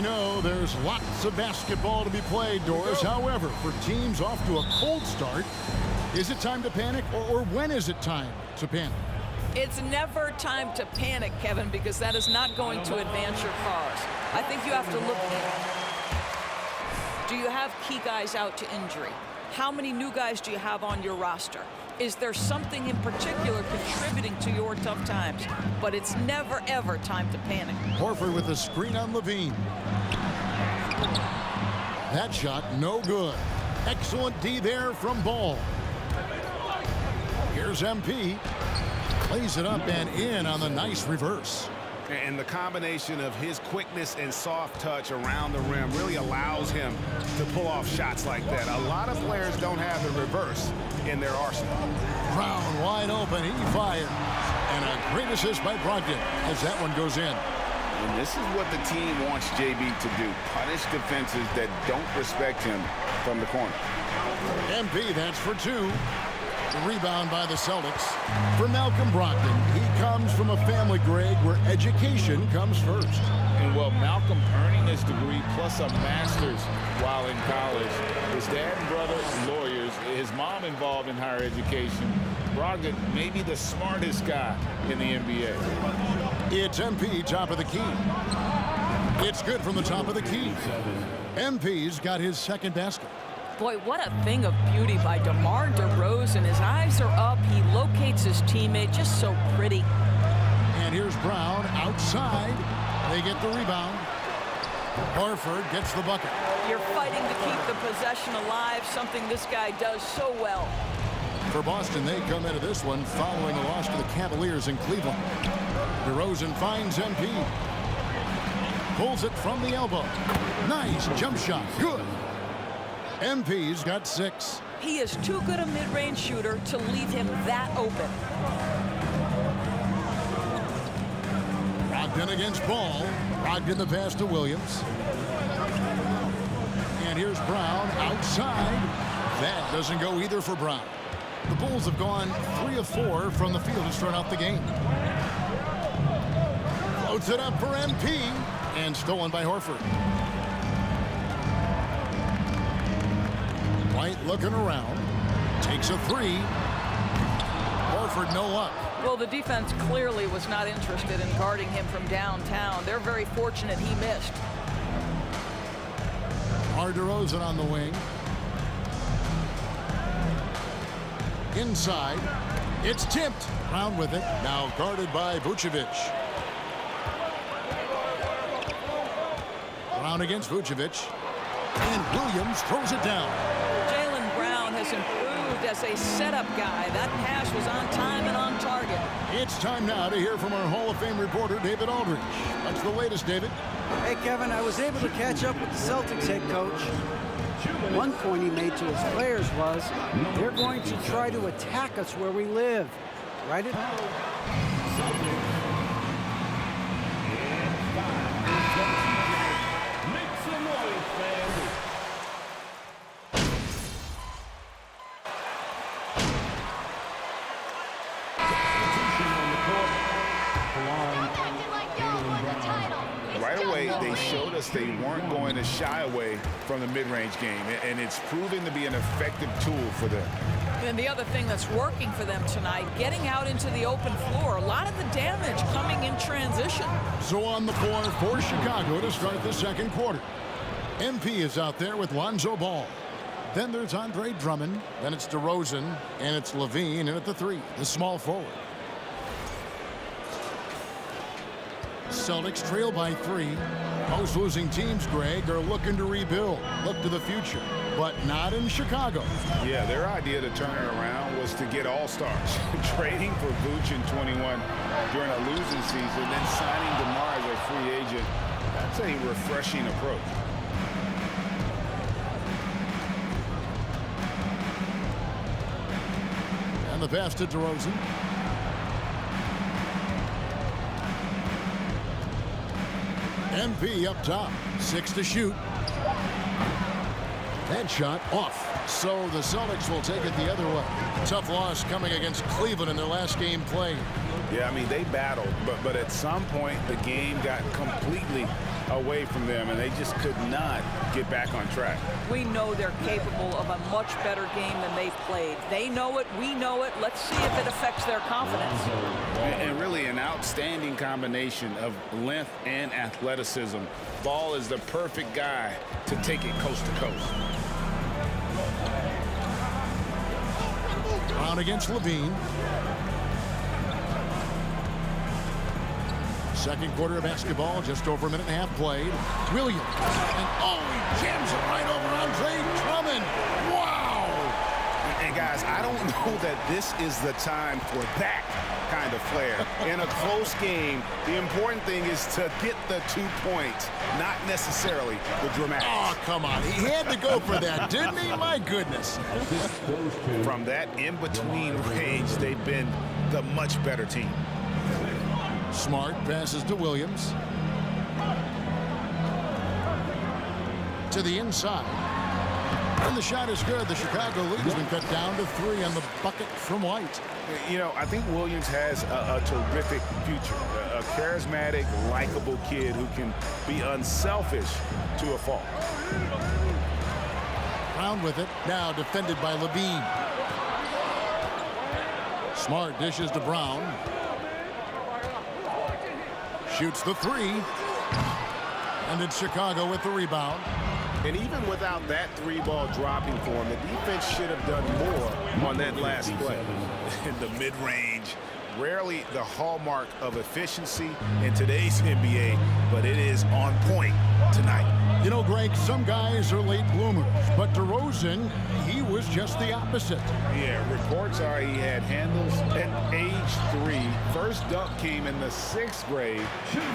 know there's lots of basketball to be played, Doris. However, for teams off to a cold start, is it time to panic, or when is it time to panic? It's never time to panic, Kevin, because that is not going to advance your cause. I think you have to look at, do you have key guys out to injury? How many new guys do you have on your roster? Is there something in particular contributing to your tough times? But it's never, ever time to panic. Horford with a screen on Levine. That shot, no good. Excellent D there from Ball. Here's MP. Plays it up and in on the nice reverse. And the combination of his quickness and soft touch around the rim really allows him to pull off shots like that. A lot of players don't have the reverse in their arsenal. Brown wide open, he fired. And a great assist by Brogdon as that one goes in. And this is what the team wants JB to do. Punish defenses that don't respect him from the corner. MP, that's for two. Rebound by the Celtics. For Malcolm Brogdon, he comes from a family, Greg, where education comes first. And well, Malcolm earning his degree plus a master's while in college. His dad and brother lawyers, his mom involved in higher education. Brogdon may be the smartest guy in the NBA. It's MP, top of the key. It's good from the top of the key. MP's got his second basket. Boy, what a thing of beauty by DeMar DeRozan. His eyes are up. He locates his teammate just so pretty. And here's Brown outside. They get the rebound. Horford gets the bucket. You're fighting to keep the possession alive, something this guy does so well. For Boston, they come into this one following a loss to the Cavaliers in Cleveland. DeRozan finds MP. Pulls it from the elbow. Nice jump shot. Good. MP's got 6. He is too good a mid-range shooter to leave him that open. Brogdon against Ball. Brogdon the pass to Williams. And here's Brown outside. That doesn't go either for Brown. The Bulls have gone 3 of 4 from the field to start out the game. Floats it up for MP. And stolen by Horford. White looking around. Takes a 3. Horford no luck. Well, the defense clearly was not interested in guarding him from downtown. They're very fortunate he missed. DeRozan on the wing. Inside. It's tipped. Brown with it. Now guarded by Vucevic. Brown against Vucevic. And Williams throws it down. Jaylen Brown has improved as a setup guy. That pass was on time and on target. It's time now to hear from our Hall of Fame reporter, David Aldridge. What's the latest, David? Hey, Kevin, I was able to catch up with the Celtics head coach. One point he made to his players was, they're going to try to attack us where we live. Write it down. Right away, they showed us they weren't going to shy away from the mid-range game, and it's proving to be an effective tool for them. And the other thing that's working for them tonight, getting out into the open floor. A lot of the damage coming in transition. So on the floor for Chicago to start the second quarter. MP is out there with Lonzo Ball. Then there's Andre Drummond. Then it's DeRozan. And it's Levine in at the 3, the small forward. Celtics trail by 3. Most losing teams, Greg, are looking to rebuild. Look to the future. But not in Chicago. Yeah, their idea to turn it around was to get all-stars. Trading for Vooch in 21 during a losing season, then signing DeMar as a free agent. That's a refreshing approach. And the pass to DeRozan. MP up top. 6 to shoot. That shot off. So the Celtics will take it the other way. Tough loss coming against Cleveland in their last game played. Yeah, I mean, they battled, but at some point the game got completely away from them, and they just could not get back on track. We know they're capable of a much better game than they played. They know it. We know it. Let's see if it affects their confidence. And really an outstanding combination of length and athleticism. Ball is the perfect guy to take it coast to coast. Brown against Levine. Second quarter of basketball, just over a minute and a half played. Williams, and he jams it right over Andre Drummond. Wow! And guys, I don't know that this is the time for that kind of flair. In a close game, the important thing is to get the 2 points, not necessarily the dramatics. Oh, come on. He had to go for that, didn't he? My goodness. From that in-between range, they've been the much better team. Smart passes to Williams. To the inside. And the shot is good. The Chicago lead has been cut down to 3 on the bucket from White. You know, I think Williams has a terrific future. A charismatic, likable kid who can be unselfish to a fault. Brown with it. Now defended by Levine. Smart dishes to Brown. Shoots the 3. And it's Chicago with the rebound. And even without that 3-ball dropping for him, the defense should have done more on that last play. In the mid-range, rarely the hallmark of efficiency in today's NBA, but it is on point tonight. You know, Greg, some guys are late bloomers, but DeRozan, he was just the opposite. Yeah, reports are he had handles at age 3. First dunk came in the 6th grade.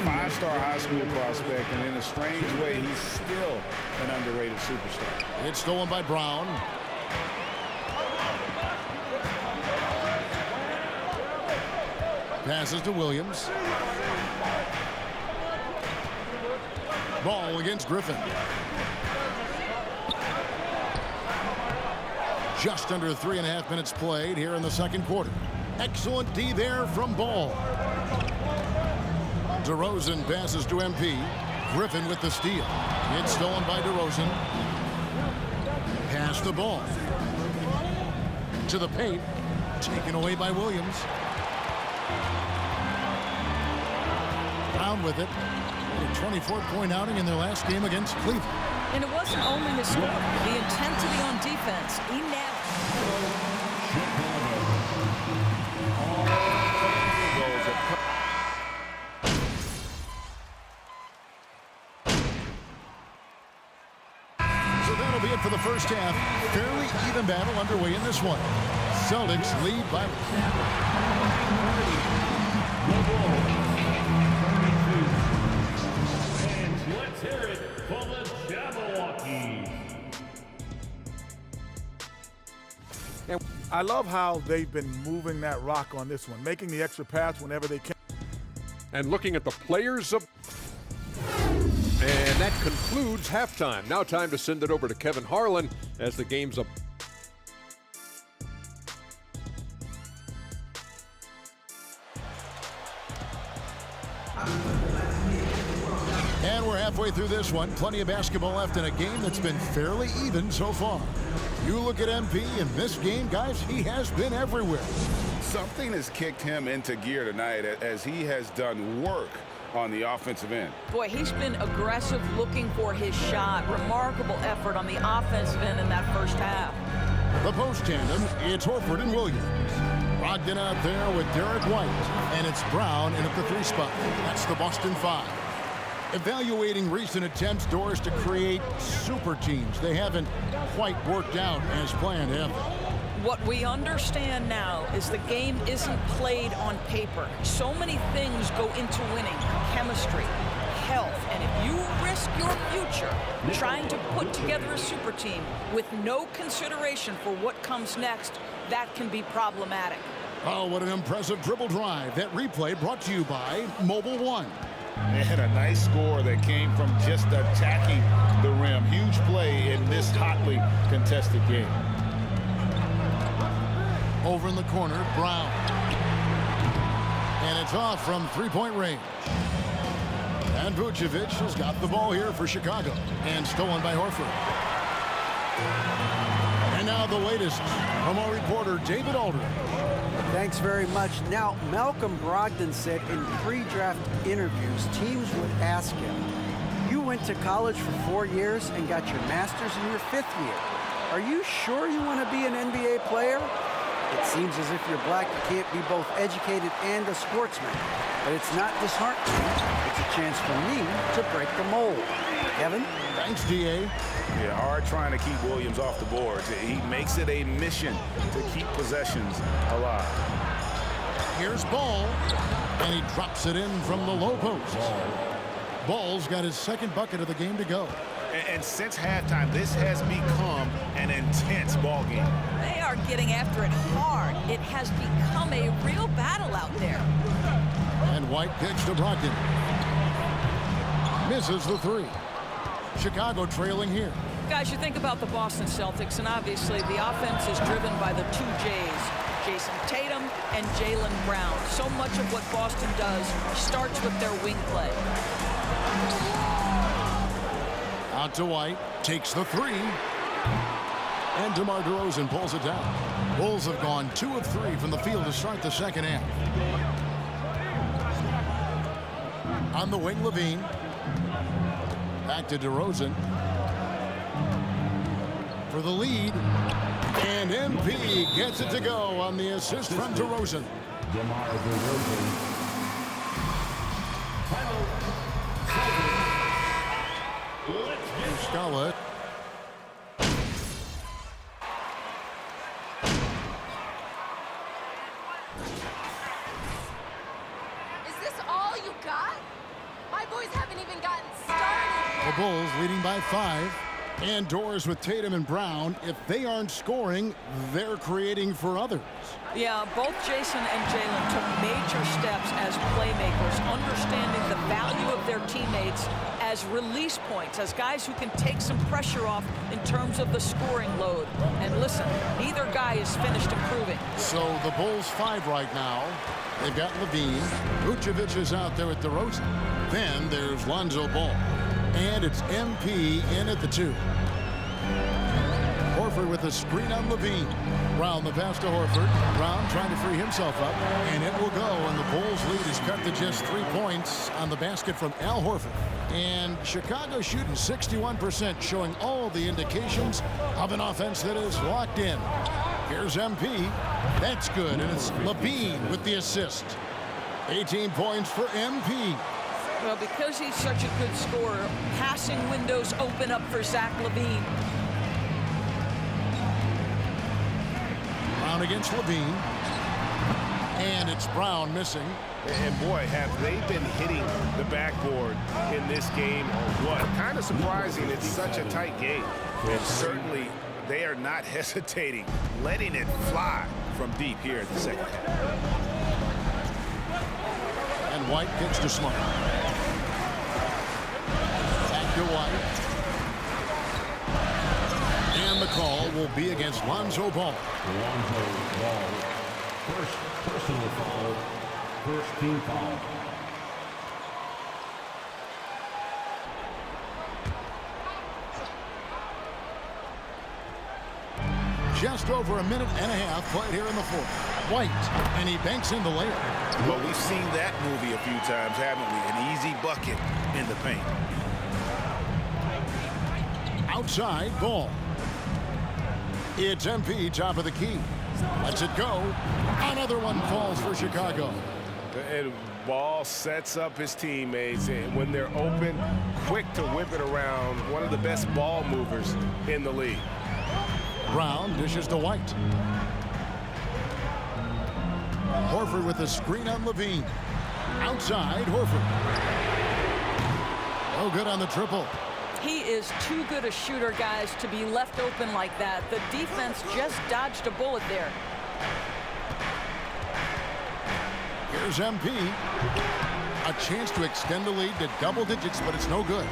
5-star high school prospect, and in a strange way, he's still an underrated superstar. It's stolen by Brown. Passes to Williams. Ball against Griffin. Just under 3.5 minutes played here in the second quarter. Excellent D there from Ball. DeRozan passes to MP. Griffin with the steal. It's stolen by DeRozan. Pass the ball. To the paint. Taken away by Williams. Brown with it. A 24-point outing in their last game against Cleveland. And it wasn't only his scoring, the intensity on defense. He never. So that'll be it for the first half. Fairly even battle underway in this one. Celtics lead by... Let's hear it for the Jabberwockies. And I love how they've been moving that rock on this one, making the extra pass whenever they can. And looking at the players of... And that concludes halftime. Now time to send it over to Kevin Harlan as the game's up. And we're halfway through this one. Plenty of basketball left in a game that's been fairly even so far. You look at MP in this game, guys, he has been everywhere. Something has kicked him into gear tonight as he has done work on the offensive end. Boy, he's been aggressive looking for his shot. Remarkable effort on the offensive end in that first half. The post tandem, it's Horford and Williams. Brogdon out there with Derek White. And it's Brown in at the 3 spot. That's the Boston 5. Evaluating recent attempts, Doris, to create super teams. They haven't quite worked out as planned, have they? What we understand now is the game isn't played on paper. So many things go into winning. Chemistry, health, and if you risk your future trying to put together a super team with no consideration for what comes next, that can be problematic. Oh, what an impressive dribble drive. That replay brought to you by Mobile One. They had a nice score that came from just attacking the rim. Huge play in this hotly contested game. Over in the corner, Brown. And it's off from 3-point range. And Vucevic has got the ball here for Chicago. And stolen by Horford. And now the latest from our reporter, David Aldridge. Thanks very much. Now, Malcolm Brogdon said in pre-draft interviews, teams would ask him, you went to college for 4 years and got your master's in your 5th year. Are you sure you want to be an NBA player? It seems as if you're black, you can't be both educated and a sportsman. But it's not disheartening. It's a chance for me to break the mold. Kevin? Thanks, D.A. Yeah, hard trying to keep Williams off the boards. He makes it a mission to keep possessions alive. Here's Ball, and he drops it in from the low post. Ball's got his second bucket of the game to go. And since halftime, this has become an intense ball game. They are getting after it hard. It has become a real battle out there. And White kicks to Brogdon. Misses the three. Chicago trailing here. Guys, you think about the Boston Celtics, and obviously the offense is driven by the two J's, Jason Tatum and Jaylen Brown. So much of what Boston does starts with their wing play. Out to White, takes the three. And DeMar DeRozan pulls it down. Bulls have gone 2 of 3 from the field to start the second half. On the wing, Levine. Back to DeRozan. For the lead. And MP gets it to go on the assist from DeRozan. DeMar DeRozan. Scala. Is this all you got? My boys haven't even gotten started. The Bulls leading by 5. And doors with Tatum and Brown. If they aren't scoring, they're creating for others. Yeah, both Jason and Jaylen took major steps as playmakers, understanding the value of their teammates as release points, as guys who can take some pressure off in terms of the scoring load. And listen, neither guy is finished improving. So the Bulls 5 right now. They've got Levine. Vucevic is out there with DeRozan. Then there's Lonzo Ball. And it's MP in at the 2. Horford with a screen on Levine. Brown the pass to Horford. Brown trying to free himself up. And it will go. And the Bulls lead is cut to just 3 points on the basket from Al Horford. And Chicago shooting 61%, showing all the indications of an offense that is locked in. Here's MP. That's good. And it's Levine with the assist. 18 points for MP. Well, because he's such a good scorer, passing windows open up for Zach LaVine. Brown against Levine. And it's Brown missing. And boy, have they been hitting the backboard in this game or what? Kind of surprising. It's such a tight game. And certainly they are not hesitating, letting it fly from deep here in the second half. And White kicks to Smart. Back to White. And the call will be against Lonzo Ball. Lonzo Ball. First personal foul. First team foul. Just over a minute and a half played here in the fourth. White, and he banks in the layup. Well, we've seen that movie a few times, haven't we? An easy bucket in the paint. Outside, Ball. It's MP, top of the key. Lets it go. Another one falls for Chicago. And Ball sets up his teammates, and when they're open, quick to whip it around. One of the best ball movers in the league. Brown dishes to White. Horford with a screen on Levine. Outside, Horford. No good on the triple. He is too good a shooter, guys, to be left open like that. The defense just dodged a bullet there. Here's MP. A chance to extend the lead to double digits, but it's no good.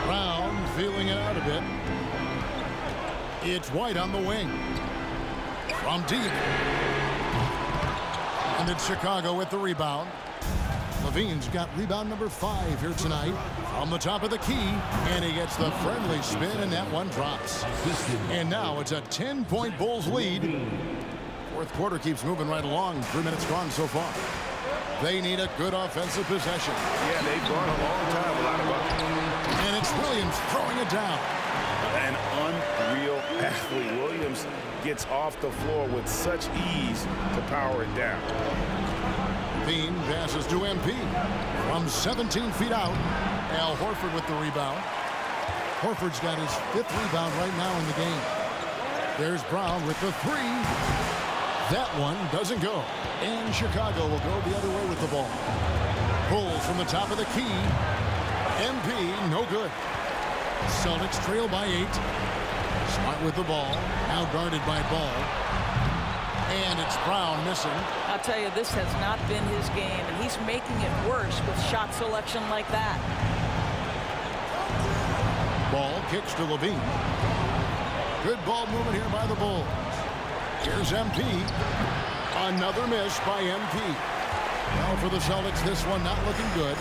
Brown feeling it out a bit. It's White on the wing. From deep. And it's Chicago with the rebound. Levine's got rebound number 5 here tonight from the top of the key, and he gets the friendly spin, and that one drops. And now it's a 10-point Bulls lead. Fourth quarter keeps moving right along. 3 minutes gone so far. They need a good offensive possession. Yeah, they've gone a long time without a bucket. And it's Williams throwing it down. An unreal athlete. Williams gets off the floor with such ease to power it down. Bean passes to MP from 17 feet out. Al Horford with the rebound. Horford's got his 5th rebound right now in the game. There's Brown with the 3. That one doesn't go. And Chicago will go the other way with the ball. Bulls from the top of the key. MP, no good. Celtics trail by 8. Smart with the ball. Now guarded by Ball. And it's Brown missing. I'll tell you, this has not been his game, and he's making it worse with shot selection like that. Ball kicks to Levine. Good ball movement here by the Bulls. Here's MP. Another miss by MP. Well, for the Celtics, this one not looking good.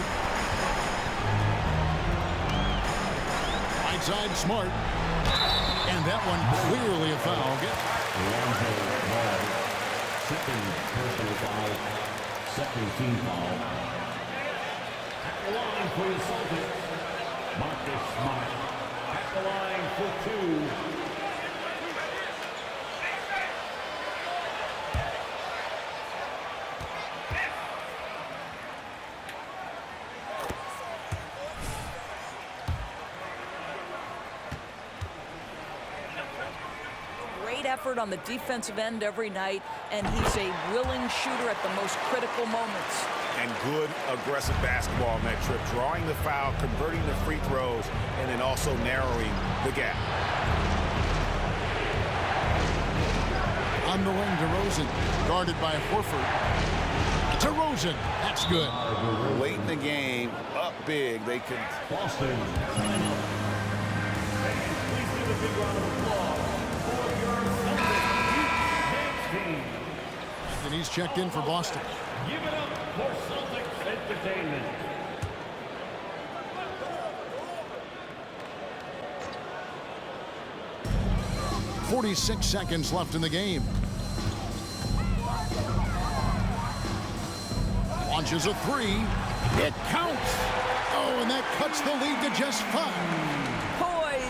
Right side, Smart. And that one clearly a foul. Second personal foul. Second team foul. At the line for the Celtics, Marcus Smart. At the line for 2. Effort on the defensive end every night, and he's a willing shooter at the most critical moments. And good aggressive basketball on that trip, drawing the foul, converting the free throws, and then also narrowing the gap. On the wing, DeRozan, guarded by Horford. DeRozan, that's good. Late in the game, up big, they can. Boston. Please give a big round of applause. And he's checked in for Boston. Give it up for Celtics Entertainment. .46 seconds left in the game. Launches a 3. It counts. Oh, and that cuts the lead to just 5.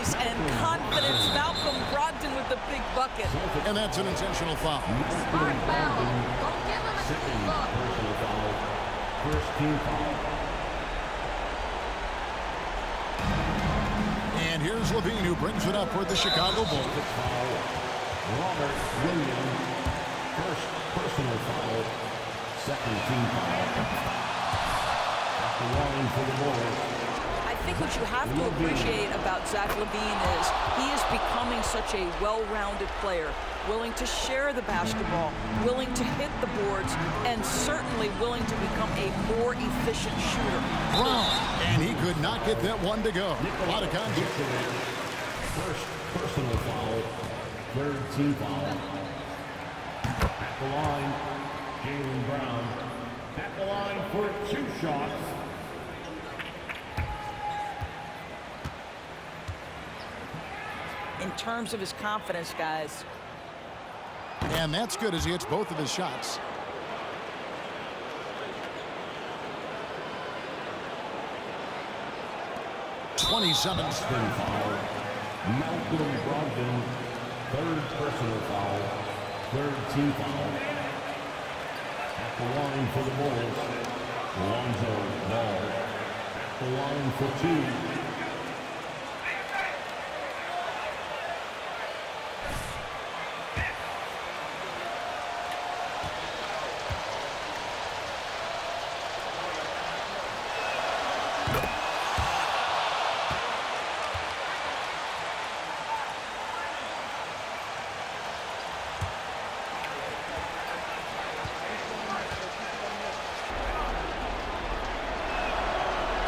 And confidence. Malcolm Brogdon with the big bucket. And that's an intentional foul. Smart foul. Don't give him a Second look. personal foul. First team foul. And here's Levine, who brings it up for the Chicago Bulls. Robert Williams. First personal foul. Second team foul. At the line for the Bulls. I think what you have to appreciate about Zach LaVine is he is becoming such a well-rounded player, willing to share the basketball, willing to hit the boards, and certainly willing to become a more efficient shooter. Brown, and he could not get that one to go. A lot of contact. First personal foul, third team foul. At the line, Jaylen Brown. At the line for 2 shots. In terms of his confidence, guys. And that's good as he hits both of his shots. .27. Foul. Malcolm Brogdon, third personal foul, third team foul. At the line for the Bulls, Lonzo Ball. At the line for 2.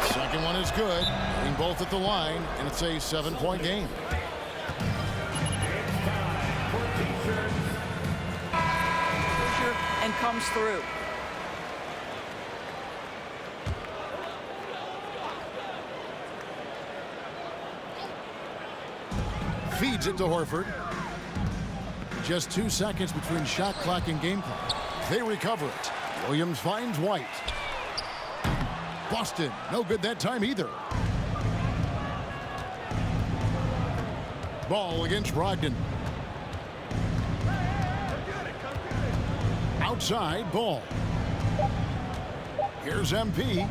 Second one is good. Being both at the line, and it's a 7-point game. And comes through. Feeds it to Horford. Just 2 seconds between shot clock and game clock. They recover it. Williams finds White. Boston, no good that time either. Ball against Brogdon. Outside, Ball. Here's MP.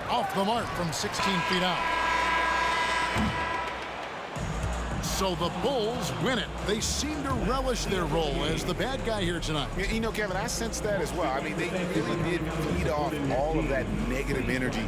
Off the mark from 16 feet out. So the Bulls win it. They seem to relish their role as the bad guy here tonight. You know, Kevin, I sense that as well. I mean, they really did feed off all of that negative energy